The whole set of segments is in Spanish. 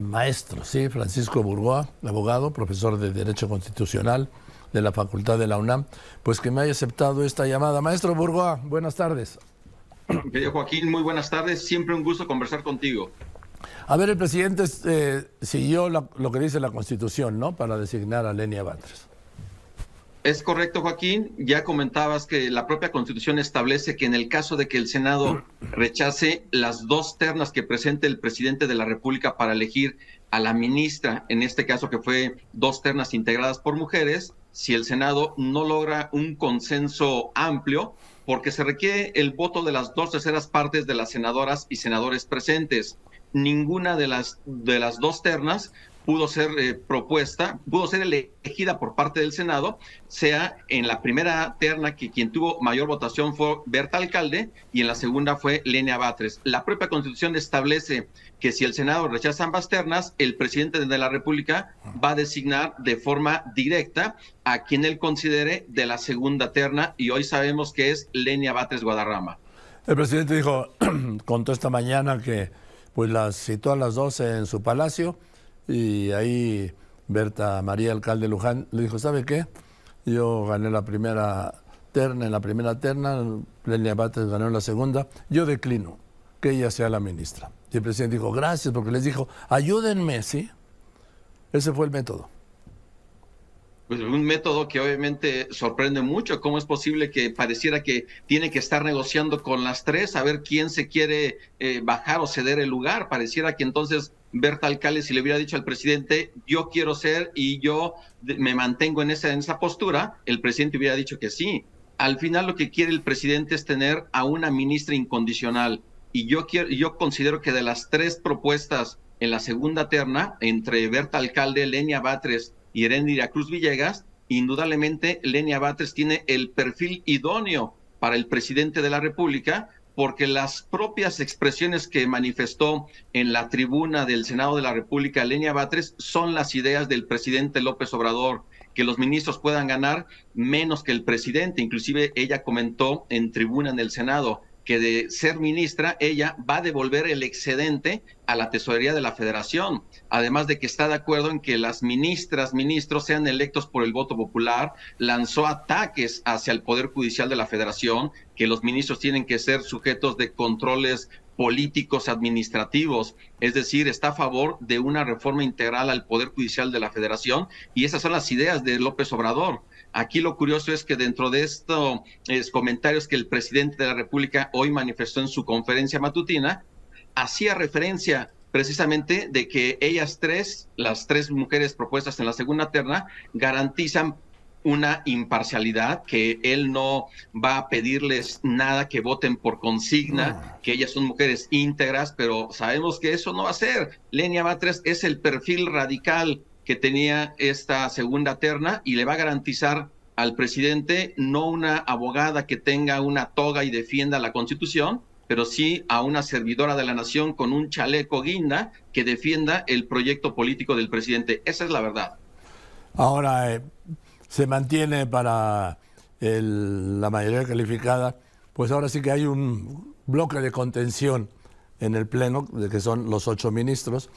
maestro, sí, Francisco Burgoa, abogado, profesor de Derecho Constitucional de la Facultad de la UNAM, pues que me haya aceptado esta llamada. Maestro Burgoa, buenas tardes. Querido Joaquín, muy buenas tardes. Siempre un gusto conversar contigo. A ver, el presidente siguió lo que dice la Constitución, ¿no?, para designar a Lenia Batres. Es correcto, Joaquín. Ya comentabas que la propia Constitución establece que en el caso de que el Senado rechace las dos ternas que presente el presidente de la República para elegir a la ministra, en este caso que fue dos ternas integradas por mujeres, si el Senado no logra un consenso amplio, porque se requiere el voto de las 2/3 partes de las senadoras y senadores presentes. Ninguna de las dos ternas pudo ser pudo ser elegida por parte del Senado, sea en la primera terna que quien tuvo mayor votación fue Berta Alcalde y en la segunda fue Lenia Batres. La propia Constitución establece que si el Senado rechaza ambas ternas, el presidente de la República va a designar de forma directa a quien él considere de la segunda terna, y hoy sabemos que es Lenia Batres Guadarrama. El presidente dijo, contó esta mañana que pues las citó a las 12 en su palacio, y ahí Berta María Alcalde Luján le dijo, ¿sabe qué? Yo gané la primera terna, Lenia Batres ganó en la segunda, yo declino que ella sea la ministra. Y el presidente dijo, gracias, porque les dijo, ayúdenme, ¿sí? Ese fue el método. Pues un método que obviamente sorprende mucho. ¿Cómo es posible que pareciera que tiene que estar negociando con las tres a ver quién se quiere bajar o ceder el lugar? Pareciera que entonces Berta Alcalde, si le hubiera dicho al presidente, yo quiero ser y yo me mantengo en esa postura, el presidente hubiera dicho que sí. Al final lo que quiere el presidente es tener a una ministra incondicional. Y yo considero que de las tres propuestas en la segunda terna, entre Berta Alcalde, Lenia Batres y Erendira Cruz Villegas, indudablemente Lenia Batres tiene el perfil idóneo para el presidente de la República, porque las propias expresiones que manifestó en la tribuna del Senado de la República Lenia Batres son las ideas del presidente López Obrador, que los ministros puedan ganar menos que el presidente. Inclusive ella comentó en tribuna en el Senado que de ser ministra, ella va a devolver el excedente a la tesorería de la Federación, además de que está de acuerdo en que las ministros sean electos por el voto popular. Lanzó ataques hacia el Poder Judicial de la Federación, que los ministros tienen que ser sujetos de controles políticos administrativos, es decir, está a favor de una reforma integral al Poder Judicial de la Federación, y esas son las ideas de López Obrador. Aquí lo curioso es que dentro de estos comentarios que el presidente de la República hoy manifestó en su conferencia matutina, hacía referencia precisamente de que ellas las tres mujeres propuestas en la segunda terna, garantizan una imparcialidad, que él no va a pedirles nada, que voten por consigna, que ellas son mujeres íntegras, pero sabemos que eso no va a ser. Lenia Batres es el perfil radical que tenía esta segunda terna y le va a garantizar al presidente no una abogada que tenga una toga y defienda la Constitución, pero sí a una servidora de la nación con un chaleco guinda que defienda el proyecto político del presidente. Esa es la verdad. Ahora, se mantiene para la mayoría calificada, pues ahora sí que hay un bloque de contención en el Pleno, de que son los 8 ministros,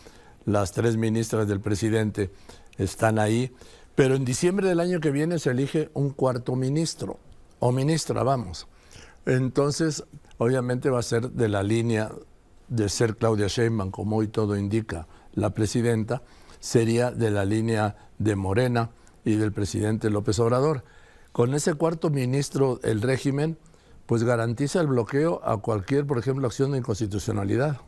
las 3 ministras del presidente están ahí, pero en diciembre del año que viene se elige un cuarto ministro, o ministra, vamos. Entonces, obviamente va a ser de la línea de ser Claudia Sheinbaum, como hoy todo indica la presidenta, sería de la línea de Morena y del presidente López Obrador. Con ese cuarto ministro, el régimen pues garantiza el bloqueo a cualquier, por ejemplo, acción de inconstitucionalidad.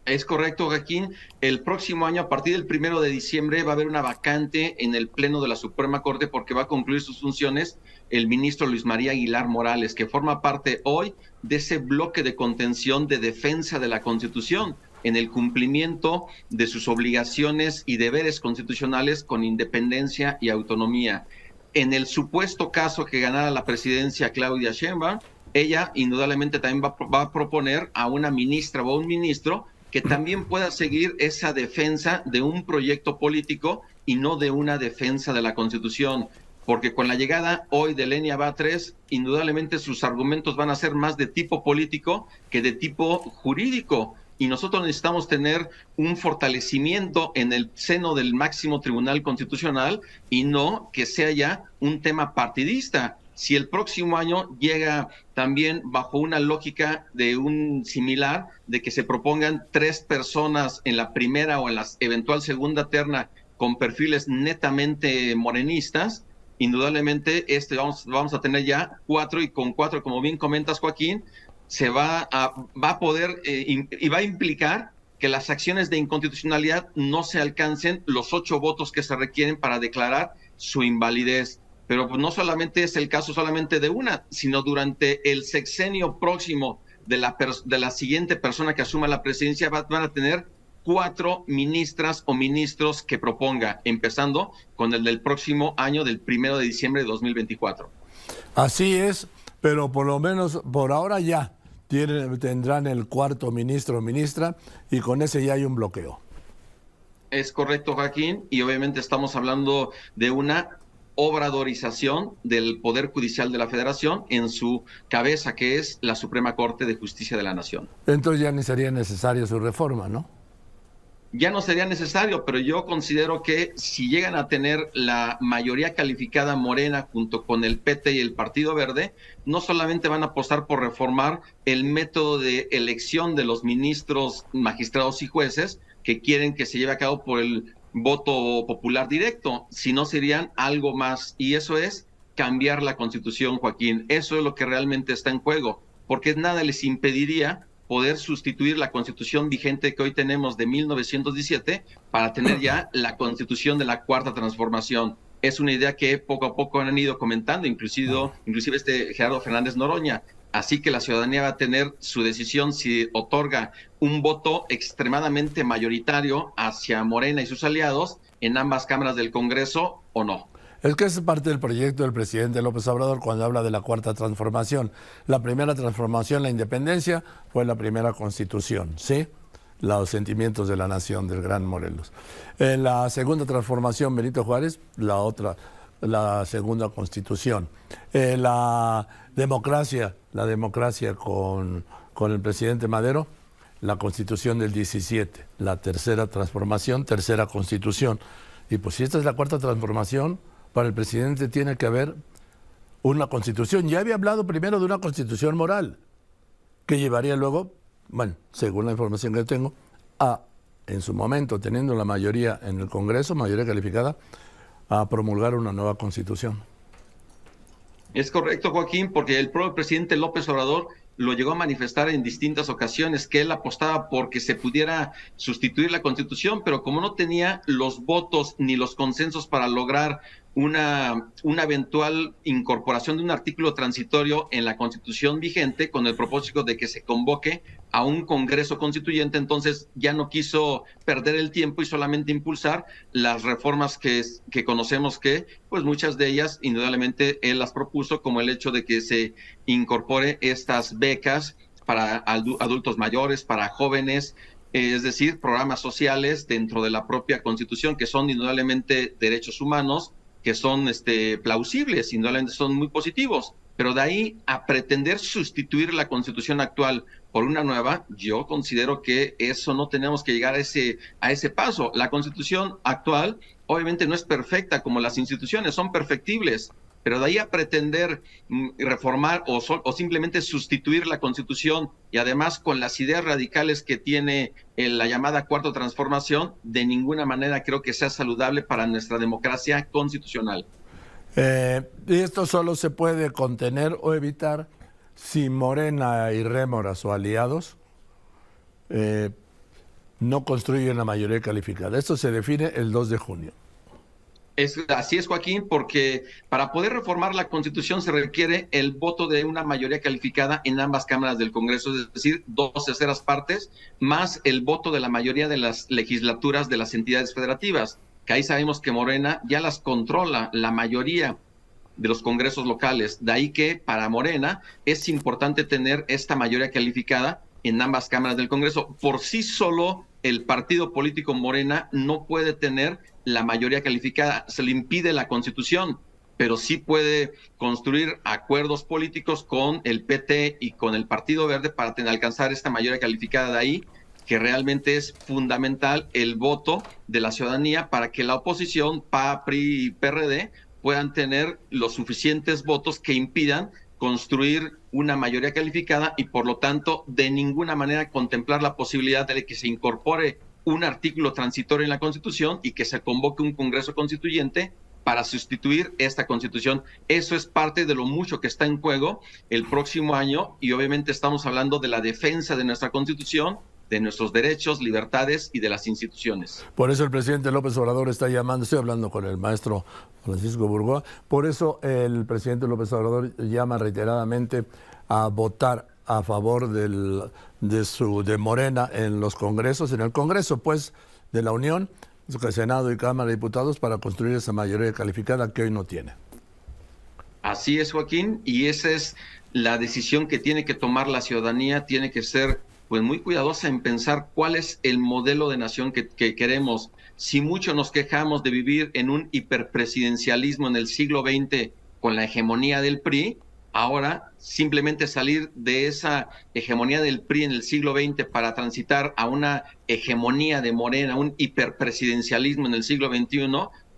Es correcto, Joaquín. El próximo año, a partir del 1 de diciembre, va a haber una vacante en el Pleno de la Suprema Corte, porque va a concluir sus funciones el ministro Luis María Aguilar Morales, que forma parte hoy de ese bloque de contención de defensa de la Constitución, en el cumplimiento de sus obligaciones y deberes constitucionales con independencia y autonomía. En el supuesto caso que ganara la presidencia Claudia Sheinbaum, ella indudablemente también va a proponer a una ministra o a un ministro que también pueda seguir esa defensa de un proyecto político y no de una defensa de la Constitución. Porque con la llegada hoy de Lenia Batres, indudablemente sus argumentos van a ser más de tipo político que de tipo jurídico. y nosotros necesitamos tener un fortalecimiento en el seno del máximo Tribunal Constitucional y no que sea ya un tema partidista. Si el próximo año llega también bajo una lógica de un similar, de que se propongan 3 personas en la primera o en la eventual segunda terna con perfiles netamente morenistas, indudablemente vamos a tener ya 4, y con 4, como bien comentas, Joaquín, va a poder y va a implicar que las acciones de inconstitucionalidad no se alcancen los 8 votos que se requieren para declarar su invalidez. Pero pues no solamente es el caso solamente de una, sino durante el sexenio próximo de la siguiente persona que asuma la presidencia van a tener 4 ministras o ministros que proponga, empezando con el del próximo año, del 1 de diciembre de 2024. Así es, pero por lo menos por ahora ya tendrán el 4º ministro o ministra y con ese ya hay un bloqueo. Es correcto, Joaquín, y obviamente estamos hablando de una obradorización del Poder Judicial de la Federación en su cabeza, que es la Suprema Corte de Justicia de la Nación. Entonces ya ni sería necesaria su reforma, ¿no? Ya no sería necesario, pero yo considero que si llegan a tener la mayoría calificada Morena junto con el PT y el Partido Verde, no solamente van a apostar por reformar el método de elección de los ministros, magistrados y jueces que quieren que se lleve a cabo por el voto popular directo, sino serían algo más, y eso es cambiar la Constitución, Joaquín. Eso es lo que realmente está en juego, porque nada les impediría poder sustituir la Constitución vigente que hoy tenemos de 1917 para tener ya la Constitución de la Cuarta Transformación. Es una idea que poco a poco han ido comentando, inclusive Gerardo Fernández Noroña. Así que la ciudadanía va a tener su decisión si otorga un voto extremadamente mayoritario hacia Morena y sus aliados en ambas cámaras del Congreso o no. Es que es parte del proyecto del presidente López Obrador cuando habla de la Cuarta Transformación. La primera transformación, la independencia, fue la primera Constitución, ¿sí? Los sentimientos de la nación, del gran Morelos. La segunda transformación, Benito Juárez, la segunda Constitución. La democracia con el presidente Madero, la Constitución del 17, la tercera transformación, tercera Constitución. Y pues si esta es la cuarta transformación, para el presidente tiene que haber una Constitución. Ya había hablado primero de una Constitución moral, que llevaría luego, bueno, según la información que tengo, en su momento, teniendo la mayoría en el Congreso, mayoría calificada, a promulgar una nueva Constitución. Es correcto, Joaquín, porque el propio presidente López Obrador lo llegó a manifestar en distintas ocasiones, que él apostaba por que se pudiera sustituir la Constitución, pero como no tenía los votos ni los consensos para lograr una eventual incorporación de un artículo transitorio en la Constitución vigente con el propósito de que se convoque a un Congreso Constituyente, entonces ya no quiso perder el tiempo y solamente impulsar las reformas que conocemos, que pues muchas de ellas indudablemente él las propuso, como el hecho de que se incorpore estas becas para adultos mayores, para jóvenes, es decir, programas sociales dentro de la propia Constitución que son indudablemente derechos humanos, que son plausibles, indudablemente son muy positivos, pero de ahí a pretender sustituir la Constitución actual por una nueva, yo considero que eso no tenemos que llegar a ese paso. La Constitución actual obviamente no es perfecta como las instituciones, son perfectibles, pero de ahí a pretender reformar o simplemente sustituir la Constitución y además con las ideas radicales que tiene la llamada Cuarta Transformación, de ninguna manera creo que sea saludable para nuestra democracia constitucional. Y esto solo se puede contener o evitar si Morena y Rémora, o aliados, no construyen la mayoría calificada. Esto se define el 2 de junio. Así es, Joaquín, porque para poder reformar la Constitución se requiere el voto de una mayoría calificada en ambas cámaras del Congreso, es decir, 2/3 partes, más el voto de la mayoría de las legislaturas de las entidades federativas, que ahí sabemos que Morena ya las controla la mayoría de los congresos locales. De ahí que para Morena es importante tener esta mayoría calificada en ambas cámaras del Congreso. Por sí solo el partido político Morena no puede tener la mayoría calificada, se le impide la Constitución, pero sí puede construir acuerdos políticos con el PT y con el Partido Verde para alcanzar esta mayoría calificada. De ahí que realmente es fundamental el voto de la ciudadanía para que la oposición, PA, PRI y PRD, puedan tener los suficientes votos que impidan construir una mayoría calificada y por lo tanto de ninguna manera contemplar la posibilidad de que se incorpore un artículo transitorio en la Constitución y que se convoque un Congreso Constituyente para sustituir esta Constitución. Eso es parte de lo mucho que está en juego el próximo año y obviamente estamos hablando de la defensa de nuestra Constitución, de nuestros derechos, libertades y de las instituciones. Por eso el presidente López Obrador está llamando, estoy hablando con el maestro Francisco Burgoa, por eso el presidente López Obrador llama reiteradamente a votar a favor de Morena en los congresos, en el Congreso pues de la Unión, Senado y Cámara de Diputados, para construir esa mayoría calificada que hoy no tiene. Así es, Joaquín, y esa es la decisión que tiene que tomar la ciudadanía, tiene que ser pues muy cuidadosa en pensar cuál es el modelo de nación que queremos. Si mucho nos quejamos de vivir en un hiperpresidencialismo en el siglo XX con la hegemonía del PRI, ahora simplemente salir de esa hegemonía del PRI en el siglo XX para transitar a una hegemonía de Morena, un hiperpresidencialismo en el siglo XXI,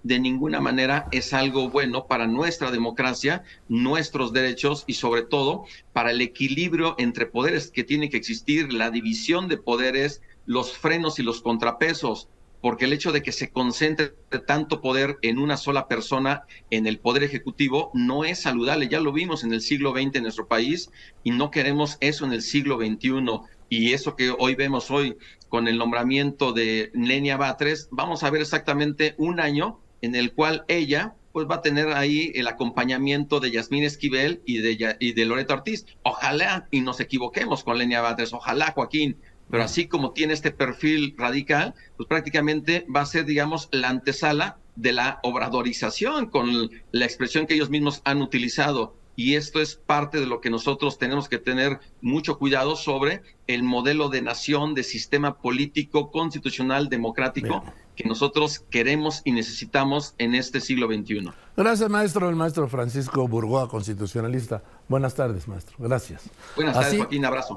de ninguna manera es algo bueno para nuestra democracia, nuestros derechos y sobre todo para el equilibrio entre poderes que tiene que existir, la división de poderes, los frenos y los contrapesos, porque el hecho de que se concentre tanto poder en una sola persona, en el poder ejecutivo, no es saludable. Ya lo vimos en el siglo XX en nuestro país y no queremos eso en el siglo XXI. Y eso que hoy vemos hoy con el nombramiento de Lenia Batres, vamos a ver exactamente un año en el cual ella pues va a tener ahí el acompañamiento de Yasmín Esquivel y de Loreto Ortiz. Ojalá y nos equivoquemos con Lenia Batres, ojalá, Joaquín, pero así como tiene este perfil radical, pues prácticamente va a ser, digamos, la antesala de la obradorización con la expresión que ellos mismos han utilizado. Y esto es parte de lo que nosotros tenemos que tener mucho cuidado sobre el modelo de nación, de sistema político, constitucional, democrático, que nosotros queremos y necesitamos en este siglo XXI. Gracias, maestro. El maestro Francisco Burgoa, constitucionalista. Buenas tardes, maestro. Gracias. Buenas tardes, Joaquín. Abrazo.